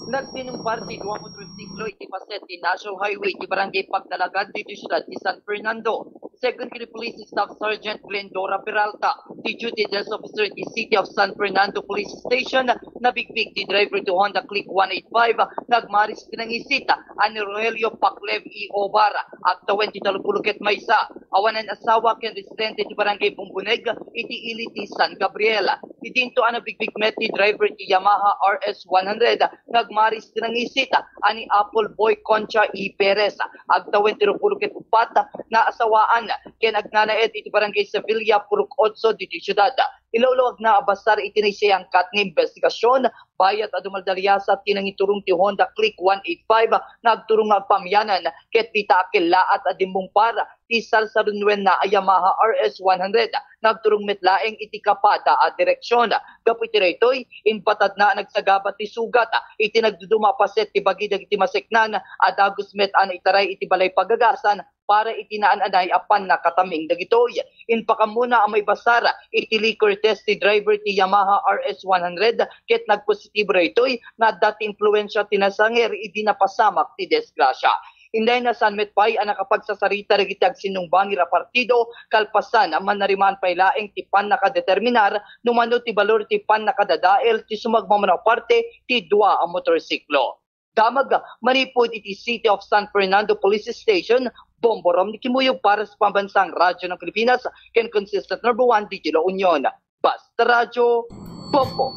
Nagtinumpar ti dua motorsiklo iti paset ti National Highway ti Barangay Pagdalagan dito siyudad ti San Fernando. Second kini Police Staff Sergeant Glendora Peralta, ti Duty Desk Officer ti City of San Fernando Police Station, nabigbig ti driver ti Honda Click 185, nagmaris pinangisita ani Rogelio Paclev E. Obara, at tawen ti Talupuluket Maysa, awanan asawa ken residente ti Barangay Bumbuneg, iti ili ti San Gabriela. Idinto ang nabigbig met ti driver ti Yamaha RS100, nagmaris tinangisita ani Apple Boy Concha E. Perez, agtawen ti Puluket Upat, na asawaan ken agnanaed iti Barangay Sevilla Purok 8 diti siyudad. Ilawlawag na abasar itinisayang kat nga investigasyon, bayat adumaldalyasa tinangiturong ti Honda Click 185, nagturong agpamyanan ket ditakil laat adimbong para ti salsarunwen na Yamaha RS100, nagturong metlaeng iti kapada at direksyon. Kaputi retoy, inpatad na nagsagabat ti sugat, iti nagduduma paset ti bagidag iti maseknan, adagos met an itaray iti balay pagagasan, para itinaan-anay apan na kataming dagitoy. Inpakamuna ang may basara, iti liquor test ti driver ti Yamaha RS100, ket nagpositibo retoy, na dati influensya tinasanger, idi napasamak ti desgrasya. Inday na San Metpay ang nakapagsasarita regitag sinumbangir a partido, kalpasan ang manariman pailaeng ti pan nakadeterminar, numano ti balor ti pan nakadadael, ti sumagmamanaw parte, ti dua ang motorsiklo. Damag, manipod iti City of San Fernando Police Station, Bomborom ni Kimuyog para sa pambansang radyo ng Pilipinas, ken consistent number 1 di La Union. Basta Radyo, Bombo.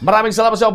Maraming salamat sa